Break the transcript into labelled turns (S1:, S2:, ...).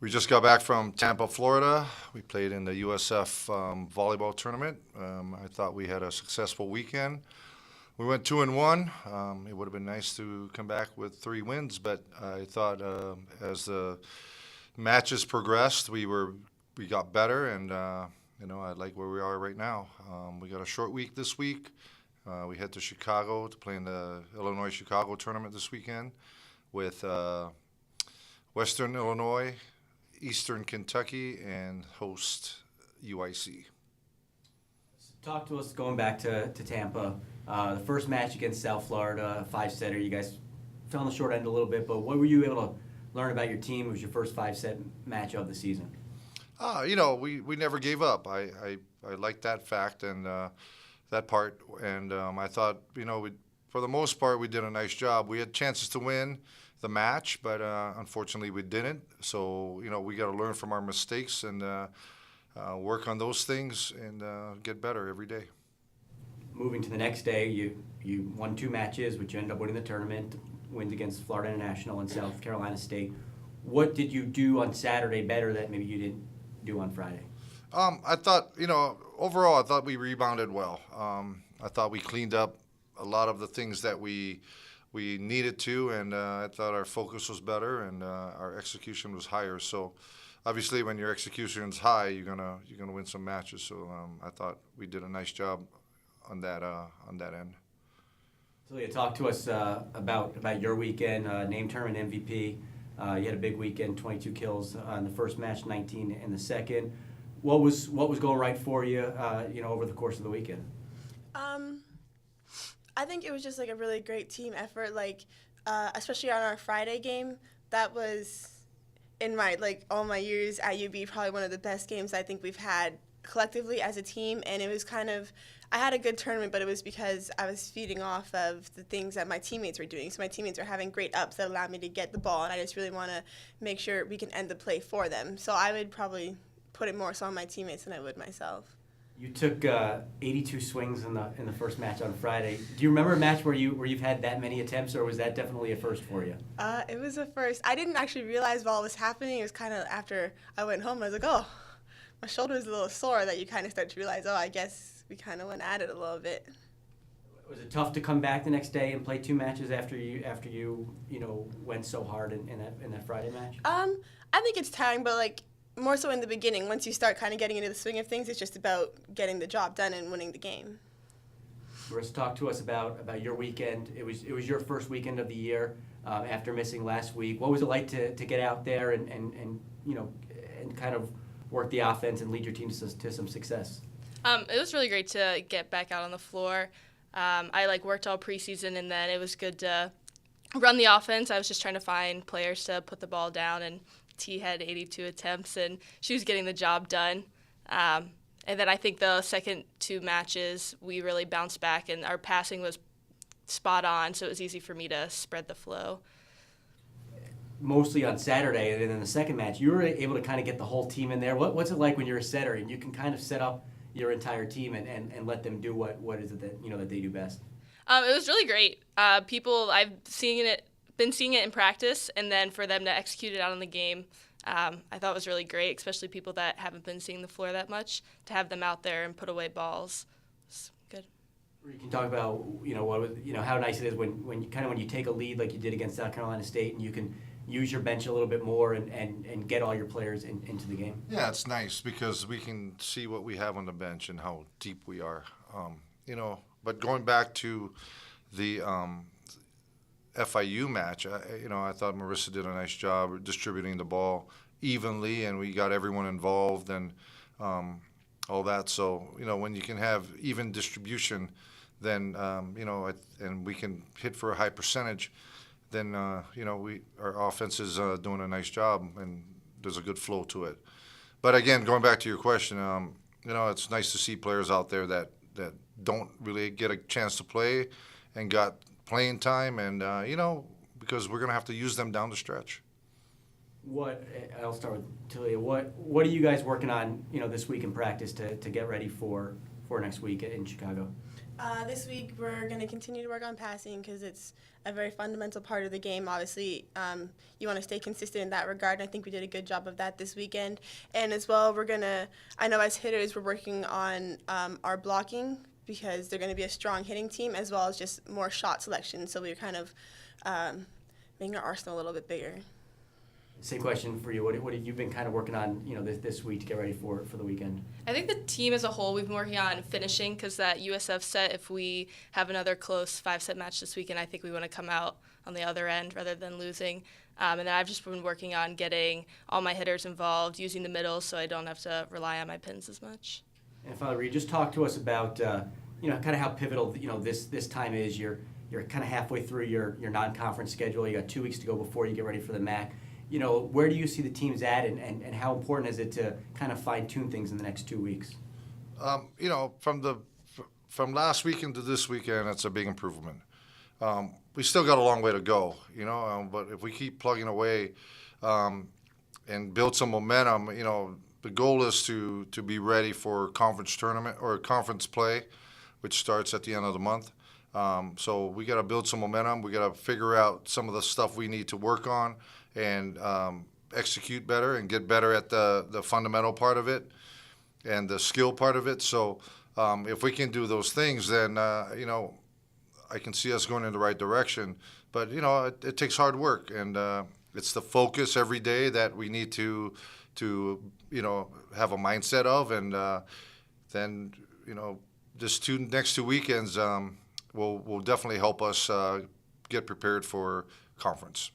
S1: We just got back from Tampa, Florida. We played in the USF volleyball tournament. I thought we had a successful weekend. We went 2-1. It would have been nice to come back with 3 wins, but I thought as the matches progressed, we got better, and I like where we are right now. We got a short week this week. We head to Chicago to play in the Illinois Chicago tournament this weekend with Western Illinois, Eastern Kentucky, and host UIC.
S2: Talk to us going back to Tampa. The first match against South Florida, 5-setter. You guys fell on the short end a little bit, but what were you able to learn about your team? It was your first 5-set match of the season.
S1: We never gave up. I liked that fact and that part, and I thought, for the most part, we did a nice job. We had chances to win the match, but unfortunately we didn't. So, we got to learn from our mistakes and work on those things and get better every day.
S2: Moving to the next day, you won 2 matches, which you ended up winning the tournament, wins against Florida International and South Carolina State. What did you do on Saturday better that maybe you didn't do on Friday?
S1: I thought, overall, I thought we rebounded well. I thought we cleaned up a lot of the things that we needed to, and I thought our focus was better and our execution was higher. So, obviously, when your execution is high, you're gonna win some matches. So, I thought we did a nice job on that end.
S2: So, you talk to us about your weekend, named tournament MVP. You had a big weekend, 22 kills in the first match, 19 in the second. What was going right for you, over the course of the weekend?
S3: I think it was just like a really great team effort, especially on our Friday game. That was, in my all my years at UB, probably one of the best games I think we've had collectively as a team. And it was I had a good tournament, but it was because I was feeding off of the things that my teammates were doing. So my teammates were having great ups that allowed me to get the ball, and I just really want to make sure we can end the play for them. So I would probably put it more so on my teammates than I would myself.
S2: You took 82 swings in the first match on Friday. Do you remember a match where you've had that many attempts, or was that definitely a first for you?
S3: It was a first. I didn't actually realize while it was happening. It was kind of after I went home. I was like, oh, my shoulder is a little sore. That you kind of start to realize, oh, I guess we kind of went at it a little bit.
S2: Was it tough to come back the next day and play 2 matches after you went so hard in that Friday match?
S3: I think it's tiring, but more so in the beginning. Once you start kind of getting into the swing of things, it's just about getting the job done and winning the game.
S2: Marissa, talk to us about your weekend. It was your first weekend of the year after missing last week. What was it like to get out there and kind of work the offense and lead your team to some success?
S4: It was really great to get back out on the floor. I worked all preseason, and then it was good to run the offense. I was just trying to find players to put the ball down, and T had 82 attempts, and she was getting the job done. And then I think the second 2 matches, we really bounced back, and our passing was spot on, so it was easy for me to spread the flow.
S2: Mostly on Saturday, and then in the second match, you were able to kind of get the whole team in there. What's it like when you're a setter and you can kind of set up your entire team and let them do what is it that they do best?
S4: It was really great. I've been seeing it in practice, and then for them to execute it out in the game, I thought it was really great, especially people that haven't been seeing the floor that much, to have them out there and put away balls. It's good.
S2: You can talk about how nice it is when you take a lead like you did against South Carolina State, and you can use your bench a little bit more and get all your players into the game.
S1: Yeah, it's nice because we can see what we have on the bench and how deep we are. But going back to the FIU match, I thought Marissa did a nice job distributing the ball evenly, and we got everyone involved and all that. So, when you can have even distribution, then, and we can hit for a high percentage, then, our offense is doing a nice job, and there's a good flow to it. But again, going back to your question, it's nice to see players out there that don't really get a chance to play and got playing time, and because we're going to have to use them down the stretch.
S2: I'll start with Talia. What are you guys working on this week in practice to get ready for next week in Chicago?
S3: This week we're going to continue to work on passing because it's a very fundamental part of the game. Obviously, you want to stay consistent in that regard, and I think we did a good job of that this weekend. And as well, I know as hitters, we're working on our blocking because they're going to be a strong hitting team, as well as just more shot selection. So we're kind of making our arsenal a little bit bigger.
S2: Same question for you. What have you been kind of working on, this week to get ready for the weekend?
S4: I think the team as a whole, we've been working on finishing because that USF set, if we have another close 5-set match this weekend, I think we want to come out on the other end rather than losing. And then I've just been working on getting all my hitters involved, using the middle so I don't have to rely on my pins as much.
S2: And Father Reed, just talk to us about, kind of how pivotal, this time is. You're kind of halfway through your non-conference schedule. You got 2 weeks to go before you get ready for the MAC. Where do you see the teams at, and how important is it to kind of fine-tune things in the next 2 weeks?
S1: From last weekend to this weekend, it's a big improvement. We still got a long way to go, but if we keep plugging away and build some momentum, the goal is to be ready for conference tournament or conference play, which starts at the end of the month. So we got to build some momentum. We got to figure out some of the stuff we need to work on and execute better and get better at the fundamental part of it and the skill part of it. So if we can do those things, then, I can see us going in the right direction. But, it takes hard work, and it's the focus every day that we need to have a mindset of. And then, this next 2 weekends will definitely help us get prepared for conference.